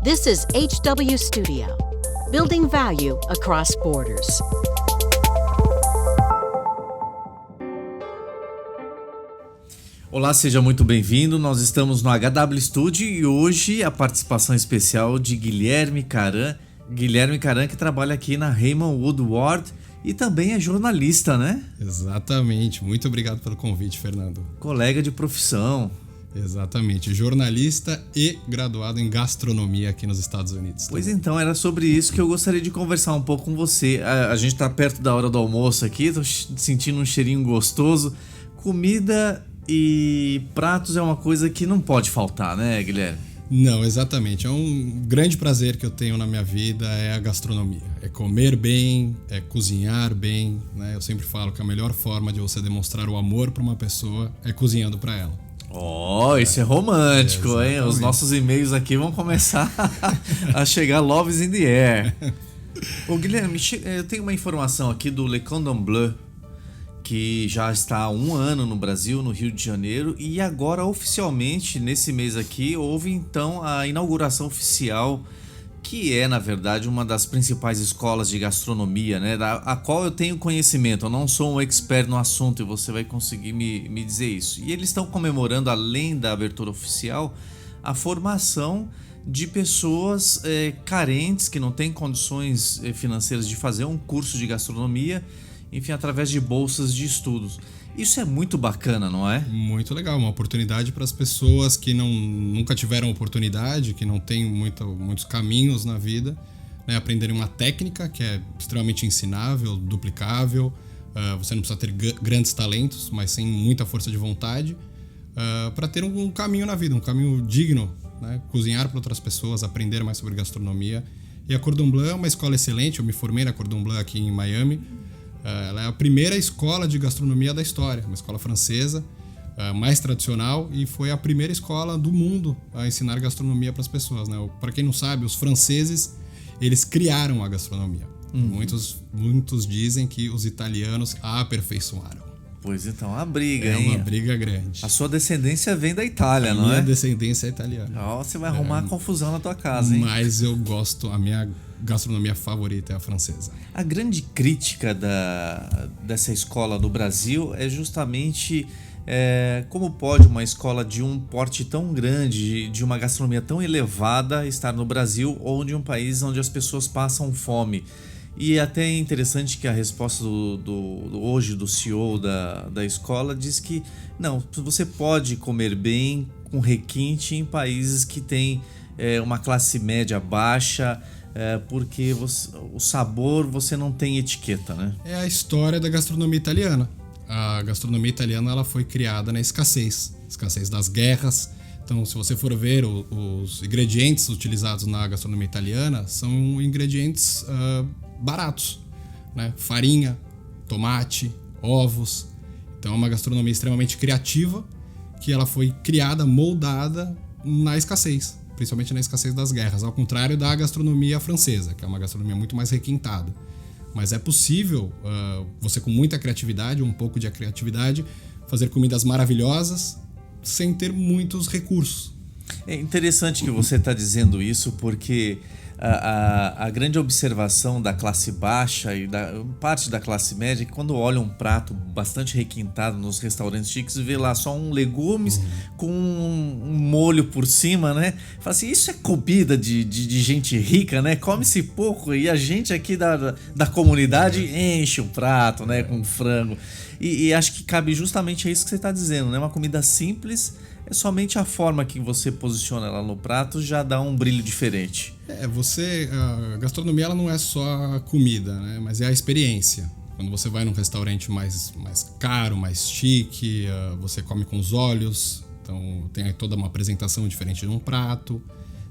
This is HW Studio, building value across borders. Olá, seja muito bem-vindo. Nós estamos no HW Studio e hoje a participação especial de Guilherme Caran. Guilherme Caran, que trabalha aqui na Raymond Woodward e também é jornalista, né? Exatamente. Muito obrigado pelo convite, Fernando. Colega de profissão. Exatamente. Jornalista e graduado em gastronomia aqui nos Estados Unidos. Pois então, era sobre isso que eu gostaria de conversar um pouco com você. A gente tá perto da hora do almoço aqui, tô sentindo um cheirinho gostoso. Comida e pratos é uma coisa que não pode faltar, né, Guilherme? Não, exatamente. É um grande prazer que eu tenho na minha vida é a gastronomia. É comer bem, é cozinhar bem, né? Eu sempre falo que a melhor forma de você demonstrar o amor para uma pessoa é cozinhando para ela. Isso é romântico, hein? Os nossos e-mails aqui vão começar a chegar loves in the air. Ô, Guilherme, eu tenho uma informação aqui do Le Cordon Bleu, que já está há 1 ano no Brasil, no Rio de Janeiro, e agora oficialmente, nesse mês aqui, houve então a inauguração oficial, que é, na verdade, uma das principais escolas de gastronomia, né, a qual eu tenho conhecimento. Eu não sou um expert no assunto e você vai conseguir me dizer isso. E eles estão comemorando, além da abertura oficial, a formação de pessoas carentes, que não têm condições financeiras de fazer um curso de gastronomia, enfim, através de bolsas de estudos. Isso é muito bacana, não é? Muito legal, uma oportunidade para as pessoas que nunca tiveram oportunidade, que não têm muitos caminhos na vida, né? Aprenderem uma técnica que é extremamente ensinável, duplicável. Você não precisa ter grandes talentos, mas sim muita força de vontade, para ter um caminho na vida, um caminho digno, né? Cozinhar para outras pessoas, aprender mais sobre gastronomia. E a Cordon Bleu é uma escola excelente. Eu me formei na Cordon Bleu aqui em Miami. Ela é a primeira escola de gastronomia da história, uma escola francesa, mais tradicional, e foi a primeira escola do mundo a ensinar gastronomia para as pessoas, né? Para quem não sabe, os franceses, eles criaram a gastronomia. Muitos dizem que os italianos a aperfeiçoaram. Pois então, a briga, hein? É uma briga grande. A sua descendência vem da Itália, não é? Minha descendência é italiana. Você vai arrumar confusão na tua casa, hein? Mas eu gosto, a minha gastronomia favorita é a francesa. A grande crítica dessa escola no Brasil é justamente como pode uma escola de um porte tão grande, de uma gastronomia tão elevada, estar no Brasil ou de um país onde as pessoas passam fome. E até é interessante que a resposta hoje do CEO da escola diz que não, você pode comer bem com requinte em países que têm uma classe média baixa, porque o sabor você não tem etiqueta, né? É a história da gastronomia italiana. A gastronomia italiana ela foi criada na escassez das guerras. Então, se você for ver os ingredientes utilizados na gastronomia italiana, são ingredientes baratos, né? Farinha, tomate, ovos. Então, é uma gastronomia extremamente criativa, que ela foi criada, moldada na escassez, principalmente na escassez das guerras, ao contrário da gastronomia francesa, que é uma gastronomia muito mais requintada. Mas é possível, você com muita criatividade, um pouco de criatividade, fazer comidas maravilhosas sem ter muitos recursos. É interessante que você está dizendo isso, porque a grande observação da classe baixa e da parte da classe média é que quando olha um prato bastante requintado nos restaurantes chiques, vê lá só legumes com um molho por cima, né? Fala assim, isso é comida de gente rica, né? Come-se pouco e a gente aqui da comunidade enche o prato, né? Com frango. E acho que cabe justamente a isso que você está dizendo, né? Uma comida simples, é somente a forma que você posiciona ela no prato já dá um brilho diferente. A gastronomia ela não é só a comida, né? Mas é a experiência. Quando você vai num restaurante mais caro, mais chique, você come com os olhos, então tem toda uma apresentação diferente de um prato.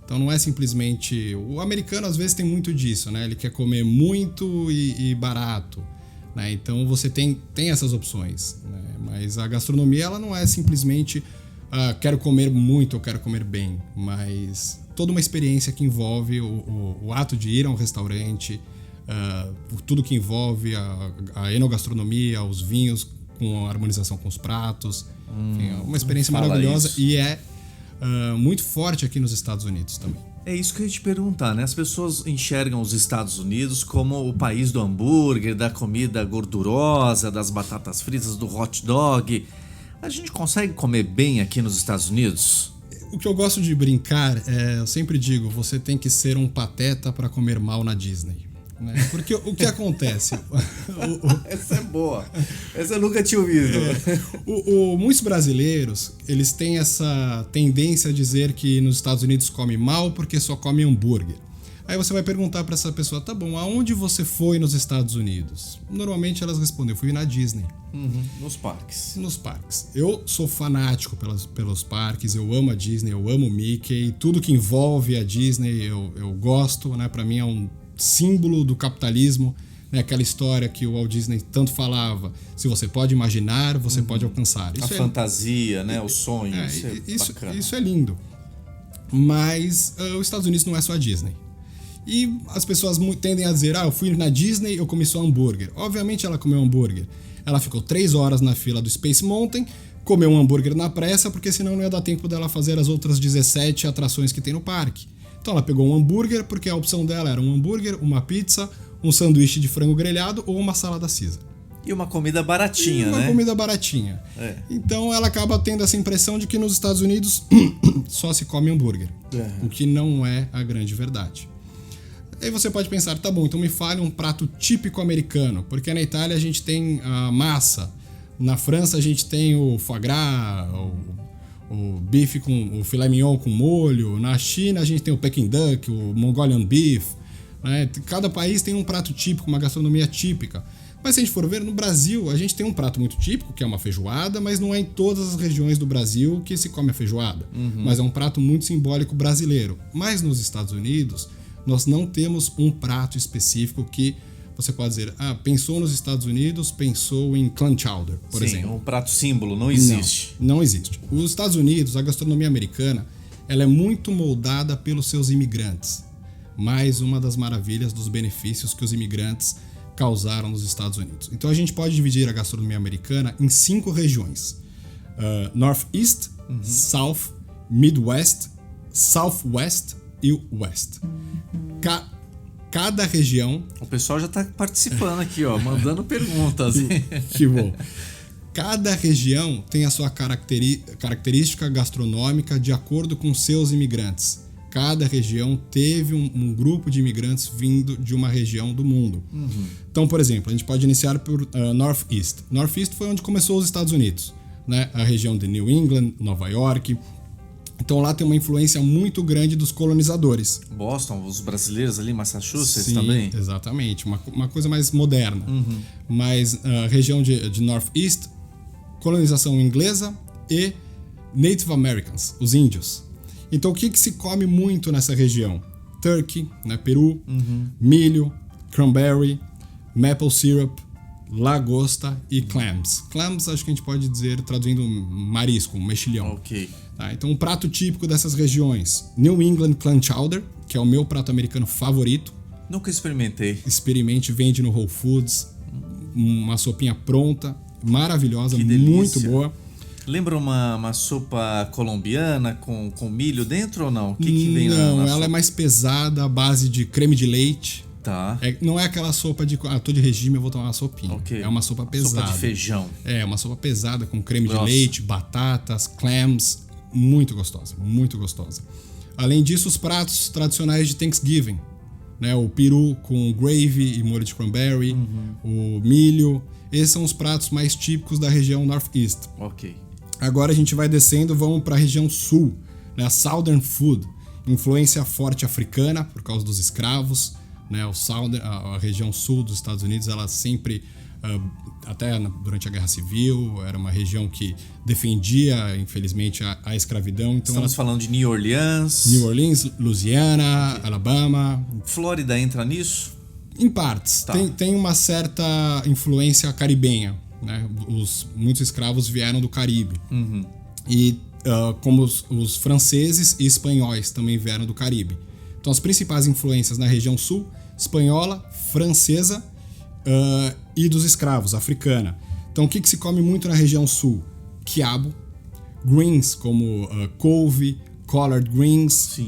Então não é simplesmente... O americano às vezes tem muito disso, né? Ele quer comer muito e barato, né? Então você tem essas opções, né? Mas a gastronomia ela não é simplesmente quero comer muito ou quero comer bem, mas toda uma experiência que envolve o ato de ir a um restaurante, tudo que envolve a enogastronomia, os vinhos com a harmonização com os pratos. Enfim, é uma experiência maravilhosa isso. E é muito forte aqui nos Estados Unidos também. É isso que eu ia te perguntar, né? As pessoas enxergam os Estados Unidos como o país do hambúrguer, da comida gordurosa, das batatas fritas, do hot dog. A gente consegue comer bem aqui nos Estados Unidos? O que eu gosto de brincar eu sempre digo, você tem que ser um pateta para comer mal na Disney. Né? Porque o que acontece? Essa é boa. Essa eu nunca tinha ouvido. Muitos brasileiros, eles têm essa tendência a dizer que nos Estados Unidos come mal porque só come hambúrguer. Aí você vai perguntar para essa pessoa, tá bom, aonde você foi nos Estados Unidos? Normalmente elas respondem, eu fui na Disney. Nos parques. Nos parques. Eu sou fanático pelos parques, eu amo a Disney, eu amo o Mickey, tudo que envolve a Disney eu gosto, né? Para mim é um símbolo do capitalismo, né? Aquela história que o Walt Disney tanto falava, se você pode imaginar, você pode alcançar. Isso fantasia, né? O sonho, isso é lindo. Mas os Estados Unidos não é só a Disney. E as pessoas tendem a dizer, eu fui na Disney, eu comi só hambúrguer. Obviamente ela comeu hambúrguer. Ela ficou 3 horas na fila do Space Mountain, comeu um hambúrguer na pressa, porque senão não ia dar tempo dela fazer as outras 17 atrações que tem no parque. Então ela pegou um hambúrguer, porque a opção dela era um hambúrguer, uma pizza, um sanduíche de frango grelhado ou uma salada Caesar. E uma comida baratinha, né? Uma comida baratinha. Então ela acaba tendo essa impressão de que nos Estados Unidos só se come hambúrguer. O que não é a grande verdade. Aí você pode pensar, tá bom, então me fale um prato típico americano, porque na Itália a gente tem a massa, na França a gente tem o foie gras, o bife com o filé mignon com molho, na China a gente tem o Peking duck, o Mongolian beef, né? Cada país tem um prato típico, uma gastronomia típica. Mas se a gente for ver, no Brasil a gente tem um prato muito típico, que é uma feijoada, mas não é em todas as regiões do Brasil que se come a feijoada. Mas é um prato muito simbólico brasileiro. Mas nos Estados Unidos nós não temos um prato específico que você pode dizer, pensou nos Estados Unidos, pensou em clam chowder, por exemplo. Um prato símbolo, não existe. Não existe. Os Estados Unidos, a gastronomia americana, ela é muito moldada pelos seus imigrantes. Mais uma das maravilhas dos benefícios que os imigrantes causaram nos Estados Unidos. Então a gente pode dividir a gastronomia americana em 5 regiões. Northeast, South, Midwest, Southwest e West. Cada região... O pessoal já está participando aqui, mandando perguntas. Que bom. Cada região tem a sua característica gastronômica de acordo com seus imigrantes. Cada região teve um grupo de imigrantes vindo de uma região do mundo. Então, por exemplo, a gente pode iniciar por Northeast. Northeast foi onde começou os Estados Unidos, né? A região de New England, Nova York. Então lá tem uma influência muito grande dos colonizadores. Boston, os brasileiros ali, Massachusetts. Sim, também? Exatamente, uma coisa mais moderna. Mas a região de Northeast, colonização inglesa e Native Americans, os índios. Então o que se come muito nessa região? Turkey, né, Peru, milho, cranberry, maple syrup, lagosta e clams. Clams acho que a gente pode dizer, traduzindo marisco, um mexilhão. Ok. Tá, então um prato típico dessas regiões, New England Clam Chowder, que é o meu prato americano favorito. Nunca experimentei. Experimente, vende no Whole Foods, uma sopinha pronta, maravilhosa, que muito delícia. boa. Lembra uma sopa colombiana com milho dentro ou não? O que vem Não, na ela sopa? é mais pesada, à base de creme de leite. Tá. Não é aquela sopa de, tô de regime, eu vou tomar uma sopinha. Okay. É uma sopa pesada. Sopa de feijão. É, uma sopa pesada com creme de leite, batatas, clams, muito gostosa, muito gostosa. Além disso, os pratos tradicionais de Thanksgiving, né? O peru com gravy e molho de cranberry, o milho, esses são os pratos mais típicos da região Northeast. Ok. Agora a gente vai descendo, vamos para a região sul, né? A Southern Food, influência forte africana por causa dos escravos, né? A região sul dos Estados Unidos, ela sempre, até durante a Guerra Civil, era uma região que defendia, infelizmente, a escravidão. Então estamos falando de New Orleans. New Orleans, Louisiana, okay. Alabama. Flórida entra nisso? Em partes. Tá. Tem uma certa influência caribenha, né? Muitos escravos vieram do Caribe. E como os franceses e espanhóis também vieram do Caribe. Então as principais influências na região sul, espanhola, francesa e dos escravos, africana. Então o que se come muito na região sul? Quiabo, greens como couve, collard greens,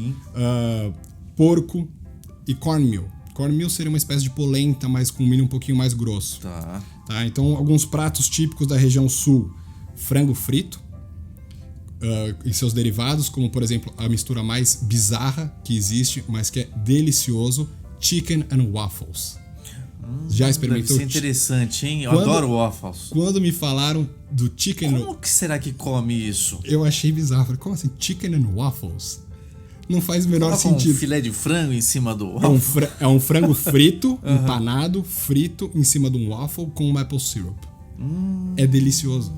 porco e cornmeal. Cornmeal seria uma espécie de polenta, mas com milho um pouquinho mais grosso. Tá. Então, alguns pratos típicos da região sul: frango frito e seus derivados, como, por exemplo, a mistura mais bizarra que existe, mas que é delicioso, chicken and waffles. Já experimentou? Deve ser interessante, hein? Eu adoro waffles. Quando me falaram do chicken... Como que será que come isso? Eu achei bizarro. Falei, como assim? Chicken and waffles? Não faz o menor Coloca sentido. um filé de frango em cima do É waffle? é um frango frito, empanado, frito, em cima de um waffle com maple syrup. É delicioso.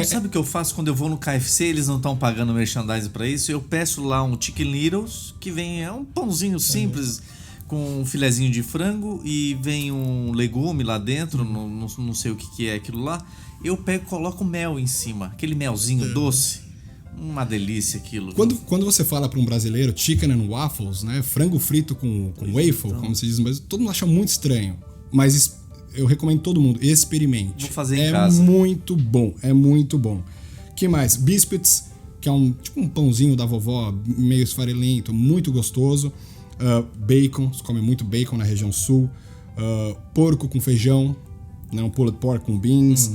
Sabe o que eu faço quando eu vou no KFC? Eles não estão pagando merchandising pra isso. Eu peço lá um Chicken Littles, que vem, é um pãozinho simples com um filezinho de frango e vem um legume lá dentro, não sei o que é aquilo lá. Eu pego e coloco mel em cima, aquele melzinho doce. Uma delícia aquilo. Quando você fala para um brasileiro chicken and waffles, né, frango frito com waffle, como se diz, mas todo mundo acha muito estranho. Mas eu recomendo todo mundo, experimente. Vou fazer em casa. É muito bom. Que mais? Biscuits, que é tipo um pãozinho da vovó, meio esfarelento, muito gostoso. Bacon, se come muito bacon na região sul. Porco com feijão, né, um pulled pork com beans.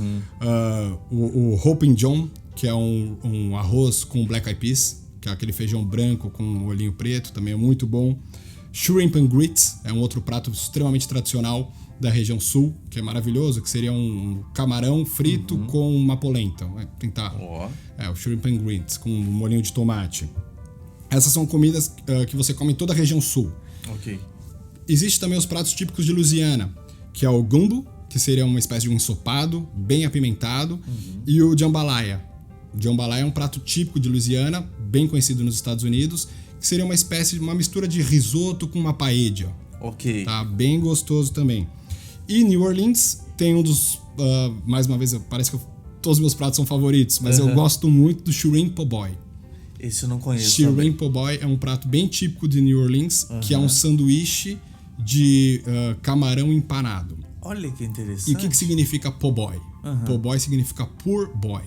O Hoppin' John, que é um arroz com black eyed peas, que é aquele feijão branco com um olhinho preto, também é muito bom. Shrimp and grits é um outro prato extremamente tradicional da região sul, que é maravilhoso, que seria um camarão frito com uma polenta. Vai tentar. O shrimp and grits, com um molhinho de tomate. Essas são comidas que você come em toda a região sul. Ok. Existe também os pratos típicos de Louisiana, que é o gumbo, que seria uma espécie de um ensopado, bem apimentado, e o jambalaya. O jambalaya é um prato típico de Louisiana, bem conhecido nos Estados Unidos, que seria uma espécie de uma mistura de risoto com uma paella. Ok. Tá bem gostoso também. E New Orleans tem um dos... mais uma vez, parece que todos os meus pratos são favoritos, mas eu gosto muito do shrimp po' boy. Esse eu não conheço. Shrimp po' boy é um prato bem típico de New Orleans, que é um sanduíche de camarão empanado. Olha que interessante. E o que significa po' boy? Po' boy significa poor boy.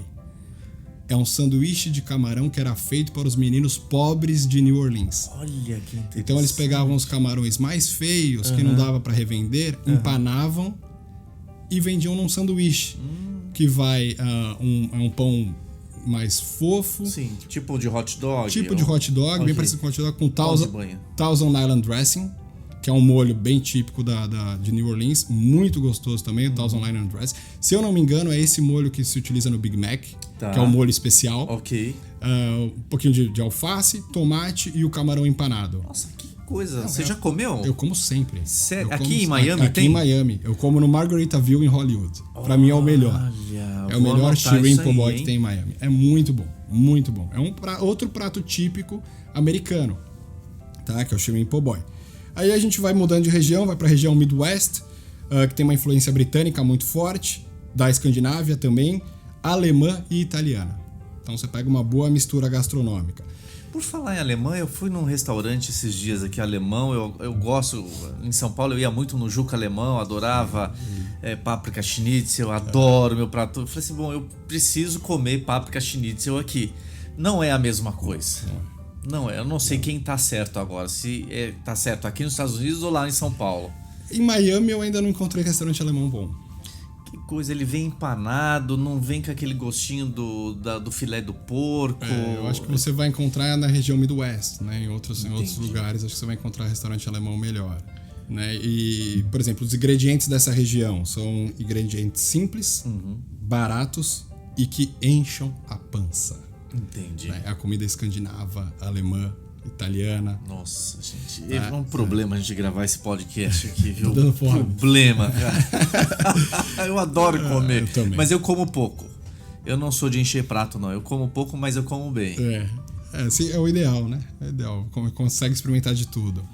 É um sanduíche de camarão que era feito para os meninos pobres de New Orleans. Olha que interessante. Então eles pegavam os camarões mais feios, que não dava para revender, empanavam e vendiam num sanduíche. Que vai um pão mais fofo. Sim, tipo de hot dog. De hot dog, bem parecido com hot dog, com Thousand Island Dressing, que é um molho bem típico de New Orleans, muito gostoso também, o Thousand Island Dressing. Se eu não me engano, é esse molho que se utiliza no Big Mac, que é um molho especial. Ok. Um pouquinho de alface, tomate e o camarão empanado. Nossa, que coisa. Você já comeu? Eu como sempre. Sério? Aqui em Miami tem? Aqui em Miami. Eu como no Margaritaville em Hollywood. Pra mim é o melhor. É o melhor shrimp po' boy que tem em Miami. É muito bom, muito bom. É outro prato típico americano, tá? Que é o shrimp po' boy. Aí a gente vai mudando de região, vai pra região Midwest, que tem uma influência britânica muito forte, da Escandinávia também, alemã e italiana. Então você pega uma boa mistura gastronômica. Por falar em alemão, eu fui num restaurante esses dias aqui alemão, eu gosto, em São Paulo eu ia muito no Juca Alemão, adorava páprica schnitzel, eu adoro meu prato. Eu falei assim, bom, eu preciso comer páprica schnitzel aqui. Não é a mesma coisa. Não é, eu não sei quem tá certo agora, se tá certo aqui nos Estados Unidos ou lá em São Paulo. Em Miami eu ainda não encontrei restaurante alemão bom. Que coisa, ele vem empanado, não vem com aquele gostinho do filé do porco. Eu acho que você vai encontrar na região Midwest, né? Em outros lugares acho que você vai encontrar restaurante alemão melhor. Né? E, por exemplo, os ingredientes dessa região são ingredientes simples, baratos e que encham a pança. Entendi. Né? A comida escandinava, alemã, italiana. Nossa, gente. É um problema a gente gravar esse podcast aqui, viu? Dando fome. Problema, cara. Eu adoro comer. Eu também. Mas eu como pouco. Eu não sou de encher prato, não. Eu como pouco, mas eu como bem. Sim, é o ideal, né? É o ideal. Consegue experimentar de tudo.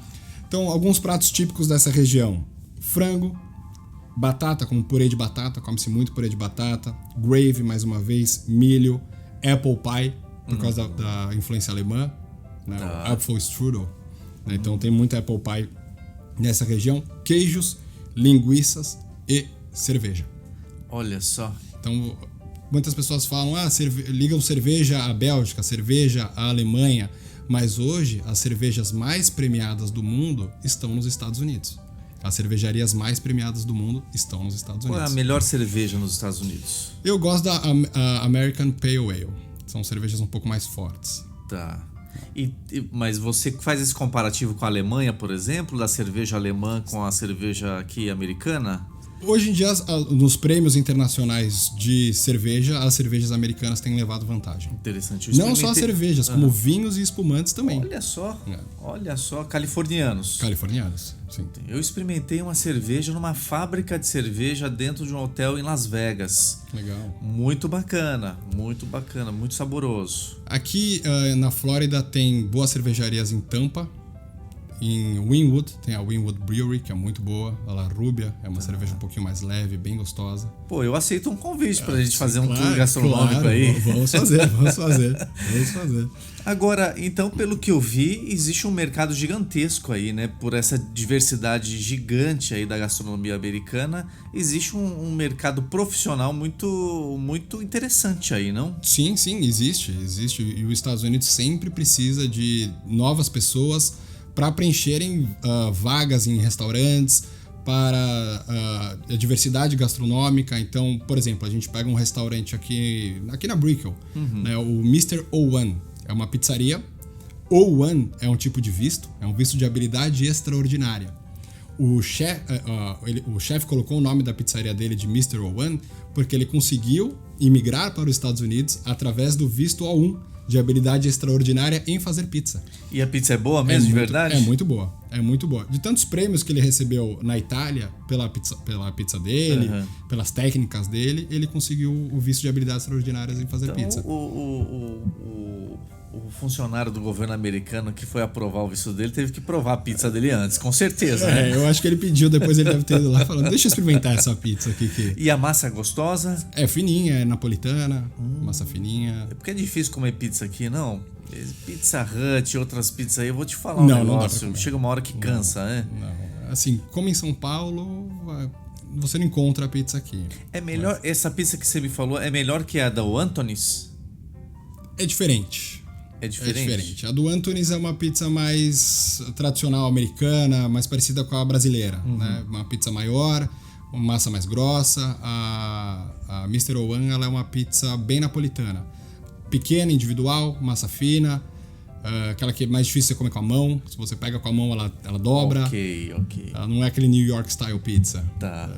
Então, alguns pratos típicos dessa região. Frango, batata, como purê de batata. Come-se muito purê de batata. Gravy, mais uma vez. Milho. Apple pie, por causa da influência alemã. Né? O Apfelstrudel. Né? Então tem muito apple pie nessa região. Queijos, linguiças e cerveja. Olha só. Então muitas pessoas falam, ligam cerveja à Bélgica, cerveja à Alemanha, Mas hoje, as cervejas mais premiadas do mundo estão nos Estados Unidos. As cervejarias mais premiadas do mundo estão nos Estados Unidos. Qual é a melhor cerveja nos Estados Unidos? Eu gosto da American Pale Ale. São cervejas um pouco mais fortes. Tá. Mas você faz esse comparativo com a Alemanha, por exemplo, da cerveja alemã com a cerveja aqui americana? Hoje em dia, nos prêmios internacionais de cerveja, as cervejas americanas têm levado vantagem. Interessante. Não só as cervejas, como vinhos e espumantes também. Olha só, californianos. Californianos, sim. Eu experimentei uma cerveja numa fábrica de cerveja dentro de um hotel em Las Vegas. Legal. Muito bacana, muito saboroso. Aqui na Flórida tem boas cervejarias em Tampa. Em Wynwood, tem a Wynwood Brewery, que é muito boa. A La Rubia é uma cerveja um pouquinho mais leve, bem gostosa. Pô, eu aceito um convite pra gente fazer um tour gastronômico aí. Vamos fazer. Agora, então, pelo que eu vi, existe um mercado gigantesco aí, né? Por essa diversidade gigante aí da gastronomia americana, existe um mercado profissional muito interessante aí, não? Sim, existe. E os Estados Unidos sempre precisa de novas pessoas para preencherem vagas em restaurantes, para a diversidade gastronômica. Então, por exemplo, a gente pega um restaurante aqui na Brickell, né, o Mr. O1. É uma pizzaria. O1 é um tipo de visto, é um visto de habilidade extraordinária. O chefe colocou o nome da pizzaria dele de Mr. O1 porque ele conseguiu imigrar para os Estados Unidos através do visto O1, de habilidade extraordinária em fazer pizza. E a pizza é boa mesmo, de verdade? É muito boa. De tantos prêmios que ele recebeu na Itália pela pizza dele, pelas técnicas dele, ele conseguiu o visto de habilidades extraordinárias em fazer pizza. O funcionário do governo americano que foi aprovar o visto dele teve que provar a pizza dele antes, com certeza. Né? Eu acho que ele pediu, depois ele deve ter ido lá falando, deixa eu experimentar essa pizza aqui. E a massa é gostosa? É fininha, é napolitana, massa fininha. É porque é difícil comer pizza aqui, não? Pizza Hut e outras pizzas aí, eu vou te falar um negócio. Chega uma hora que cansa, né? Não. Assim, como em São Paulo, você não encontra a pizza aqui. É melhor, essa pizza que você me falou, é melhor que a da Anthony's? É diferente. É diferente. A do Anthony's é uma pizza mais tradicional americana, mais parecida com a brasileira, né? Uma pizza maior, uma massa mais grossa. A Mr. O1 ela é uma pizza bem napolitana. Pequena, individual, massa fina. Aquela que é mais difícil você comer com a mão. Se você pega com a mão, ela dobra. Ok. Ela não é aquele New York style pizza. Tá,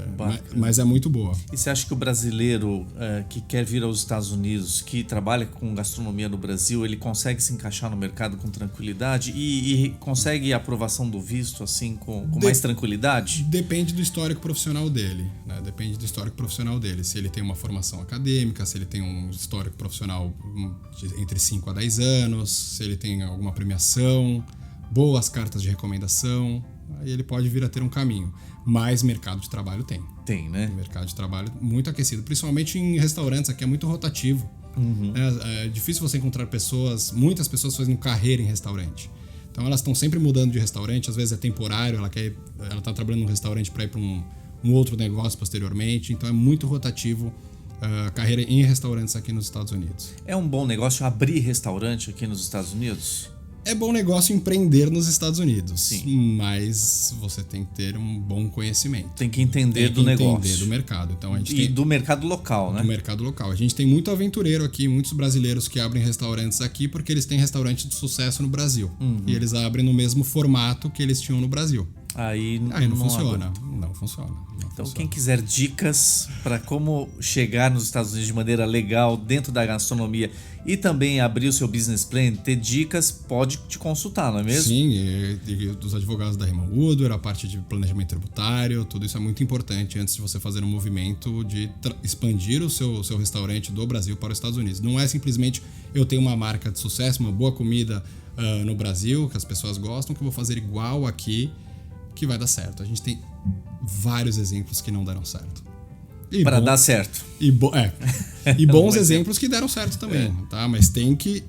mas é muito boa. E você acha que o brasileiro que quer vir aos Estados Unidos, que trabalha com gastronomia no Brasil, ele consegue se encaixar no mercado com tranquilidade e consegue a aprovação do visto assim com mais tranquilidade? Depende do histórico profissional dele, né? Se ele tem uma formação acadêmica, se ele tem um histórico profissional de entre 5 a 10 anos, se ele tem alguma premiação, boas cartas de recomendação, aí ele pode vir a ter um caminho. Mas mercado de trabalho tem. Tem, né? Mercado de trabalho muito aquecido, principalmente em restaurantes, aqui é muito rotativo. É difícil você encontrar muitas pessoas fazendo carreira em restaurante. Então elas estão sempre mudando de restaurante, às vezes é temporário, ela está trabalhando num restaurante para ir para um outro negócio posteriormente, então é muito rotativo. Carreira em restaurantes aqui nos Estados Unidos. É um bom negócio abrir restaurante aqui nos Estados Unidos? É bom negócio empreender nos Estados Unidos. Sim. Mas você tem que ter um bom conhecimento. Tem que entender do negócio. Entender do mercado. Então, do mercado local, né? Do mercado local. A gente tem muito aventureiro aqui, muitos brasileiros que abrem restaurantes aqui porque eles têm restaurante de sucesso no Brasil. E eles abrem no mesmo formato que eles tinham no Brasil. Aí não funciona. Não funciona. Então, quem quiser dicas para como chegar nos Estados Unidos de maneira legal dentro da gastronomia e também abrir o seu business plan, ter dicas, pode te consultar, não é mesmo? Sim, e dos advogados da Riemann Woodward, a parte de planejamento tributário, tudo isso é muito importante antes de você fazer um movimento de expandir o seu restaurante do Brasil para os Estados Unidos. Não é simplesmente eu tenho uma marca de sucesso, uma boa comida no Brasil, que as pessoas gostam, que eu vou fazer igual aqui, que vai dar certo. A gente tem vários exemplos que não deram certo. Para dar certo. E bons exemplos que deram certo também, tá? Mas tem que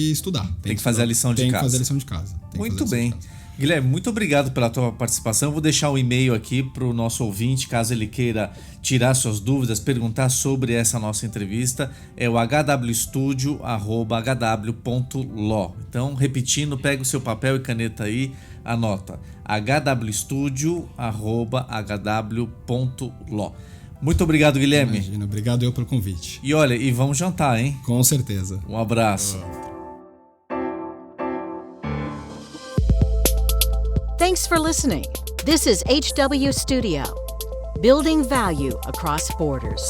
estudar. Tem que fazer a lição de casa. Tem que fazer a lição de casa. Muito bem. Guilherme, muito obrigado pela tua participação. Eu vou deixar o e-mail aqui para o nosso ouvinte, caso ele queira tirar suas dúvidas, perguntar sobre essa nossa entrevista. É o hwstudio@hw.lo. Então, repetindo, pega o seu papel e caneta aí, anota hwstudio@hw.lo. Muito obrigado, Guilherme. Imagina, obrigado eu pelo convite. E olha, e vamos jantar, hein? Com certeza. Um abraço. Thanks for listening. This is HW Studio, building value across borders.